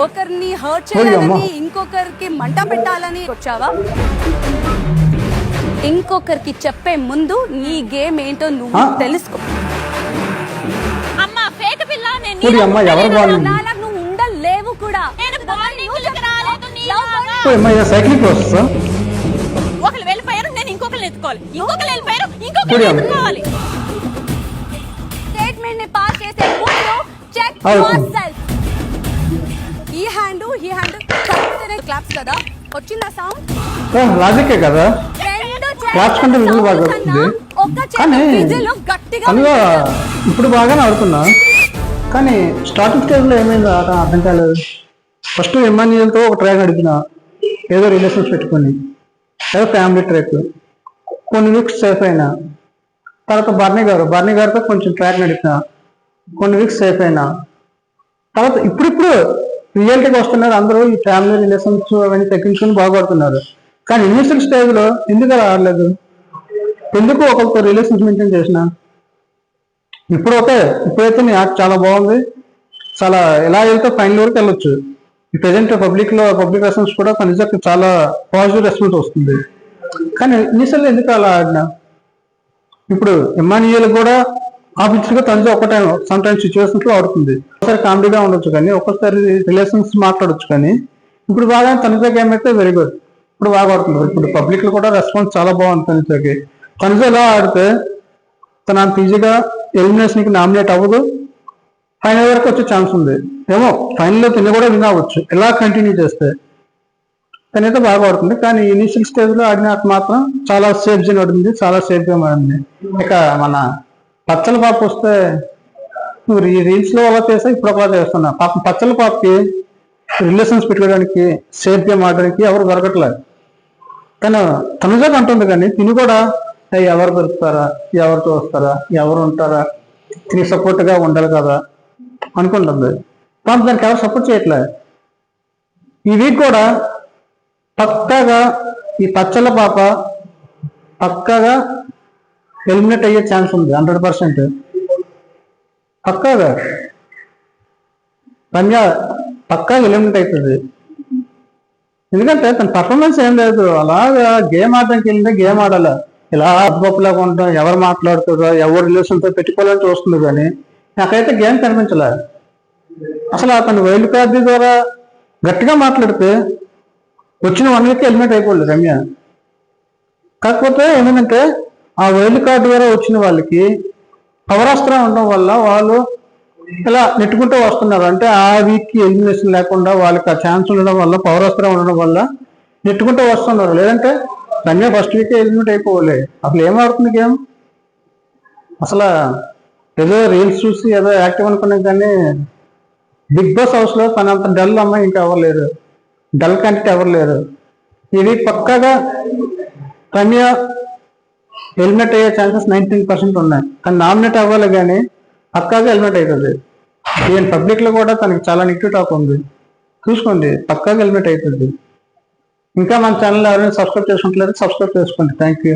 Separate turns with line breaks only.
ఒకరిని హర్ట్ చేయాలని, ఇంకొకరికి మంట పెట్టాలని వచ్చావా? ఇంకొకరికి చెప్పే ముందు నీ గేమ్ ఏంటో నువ్వు తెలుసుకో.
అమ్మా ఫేక్ పిల్ల, నేను
నువ్వు ఉండలేవు కూడా.
ఒకరు వెళ్ళిపోయారు, నేను ఇంకొకరు ఎత్తుకోవాలి. ఇంకొకరు వెళ్ళిపోయారు, ఇంకొకరు ఎత్తుకోవాలి.
స్టేట్మెంట్ ని పాస్ చేసే ముందు చెక్ యువర్ సెల్ఫ్. ఈ హ్యాండ్ కలిపితేనే క్లాప్స్ కదా. వచ్చిందా సౌండ్?
లాజికే కదా. క్లాప్స్ కంటే విజిల్ బాగా వస్తుంది. ఇప్పుడు బాగానే ఆడుతున్నా, కానీ స్టార్టింగ్ స్టేజ్ లో ఏమైంది ఆట అర్థం కాలేదు. ఫస్ట్ ఎమ్మాన్యుయల్తో ఒక ట్రాక్ నడిపిన, ఏదో రిలేషన్స్ పెట్టుకుని, ఏదో ఫ్యామిలీ ట్రాక్, కొన్ని వీక్స్ సేఫ్ అయినా. తర్వాత బర్నీ గారితో కొంచెం ట్రాక్ నడిపిన, కొన్ని వీక్స్ సేఫ్ అయినా. తర్వాత ఇప్పుడు రియాలిటీకి వస్తున్నారు అందరూ. ఈ ఫ్యామిలీ రిలేషన్స్ అవన్నీ తగ్గించుకుని బాగుపడుతున్నారు. కానీ ఇనిషియల్ స్టేజ్ లో ఎందుకు అలా ఆడలేదు? ఎందుకు ఒక్కొక్క రిలేషన్స్ మెయింటైన్ చేసిన? ఇప్పుడైతే నీ ఆర్ట్ చాలా బాగుంది. చాలా ఎలా వెళ్తే ఫైనల్ వరకు వెళ్ళొచ్చు. ఈ ప్రజెంట్ పబ్లిక్ రెస్పాన్స్ కూడా నిజంగా చాలా పాజిటివ్ రెస్పాన్స్ వస్తుంది. కానీ ఇనిషియల్ ఎందుకు అలా ఆడినా? ఇప్పుడు ఎమ్మాన్యుయల్ కూడా ఆబ్వియస్గా తనతో ఒక టైం సమ్ టైమ్స్ సిచ్యువేషన్స్ లో ఆడుతుంది. ఒకసారి కామెడీగా ఉండొచ్చు, కానీ ఒక్కొక్కసారి రిలేషన్స్ మాట్లాడొచ్చు. కానీ ఇప్పుడు బాగా తనతో గేమ్ అయితే వెరీ గుడ్. ఇప్పుడు బాగా ఆడుతున్నారు. ఇప్పుడు పబ్లిక్ లో కూడా రెస్పాన్స్ చాలా బాగుంది. తనతో ఎలా ఆడితే తన అంత ఈజీగా ఎలిమినేషన్ కి నామినేట్ అవ్వదు. ఫైనల్ వరకు వచ్చే ఛాన్స్ ఉంది. ఏమో ఫైనల్లో తిని కూడా విన్ అవ్వచ్చు ఎలా కంటిన్యూ చేస్తే. తనైతే బాగా ఆడుతుంది. కానీ ఇనిషియల్ స్టేజ్ లో ఆడినాక మాత్రం చాలా సేఫ్ జోన్ ఆడింది, చాలా సేఫ్ గా ఆడింది. ఇక మన పచ్చల పాప వస్తే, నువ్వు రీల్స్ లో అలా చేసా, ఇప్పుడు అలా చేస్తున్నా. పాపం పచ్చల పాపకి రిలేషన్స్ పెట్టుకోవడానికి, సేఫ్ గేమ్ ఆడడానికి ఎవరు దొరకట్లేదు. తనుజాగా అంటుంది, కానీ తిని కూడా ఎవరు దొరుకుతారా, ఎవరితో వస్తారా, ఎవరు ఉంటారా, తిని సపోర్ట్ గా ఉండాలి కదా అనుకుంటుంది. కానీ దానికి ఎవరు సపోర్ట్ చేయట్లేదు. ఈ వీక్ కూడా పక్కాగా ఈ పచ్చల పాప పక్కాగా ఎలిమినేట్ అయ్యే ఛాన్స్ ఉంది. 100% పక్కాగా రమ్య పక్కాగా ఎలిమినేట్ అవుతుంది. ఎందుకంటే తన పర్ఫార్మెన్స్ ఏం లేదు. అలాగా గేమ్ ఆడడానికి వెళ్ళిందే గేమ్ ఆడాల. ఇలా అబ్బలాగా ఉంటాం, ఎవరు మాట్లాడుతారో, ఎవరు రిలేషన్తో పెట్టుకోవాలని చూస్తుంది. కానీ నాకైతే గేమ్ కనిపించలే. అసలు అతను వైల్డ్ కార్డ్ ద్వారా గట్టిగా మాట్లాడితే వచ్చిన 1 వీక్ ఎలిమినేట్ అయిపోలేదు రమ్య. కాకపోతే ఏమైందంటే ఆ వైల్డ్ కార్డ్ ద్వారా వచ్చిన వాళ్ళకి పవరాస్త్రం ఉండడం వల్ల వాళ్ళు ఇలా నెట్టుకుంటూ వస్తున్నారు. అంటే ఆ వీక్ కి ఎలిమినేషన్ లేకుండా వాళ్ళకి ఆ ఛాన్స్ ఉండడం వల్ల, పవరాస్త్రం ఉండడం వల్ల నెట్టుకుంటూ వస్తున్నారు. లేదంటే రమ్య ఫస్ట్ వీక్ ఎలిమినేట్ అయిపోలే. అసలు ఏమాడుతుంది గేమ్? అసలు ఏదో రీల్స్ చూసి ఏదో యాక్టివ్ అనుకున్నాం, కానీ బిగ్ బాస్ హౌస్ లో తనంత డల్ అమ్మాయి ఇంకా ఎవరు లేరు. డల్ కంటే ఎవరు లేరు. ఈ వీక్ పక్కాగా రమ్య ఎలిమినేట్ అయ్యే ఛాన్సెస్ 19% ఉన్నాయి. కానీ నామినేట్ అవ్వాలి, కానీ పక్కాగా ఎలిమినేట్ అవుతుంది. ఈవెన్ పబ్లిక్ లో కూడా తనకి చాలా నెగిటివ్ టాక్ ఉంది. చూసుకోండి, పక్కాగా ఎలిమినేట్ అవుతుంది. ఇంకా మన ఛానల్ ఎవరైనా సబ్స్క్రైబ్ చేసుకుంటలేదు, సబ్స్క్రైబ్ చేసుకోండి. Thank you.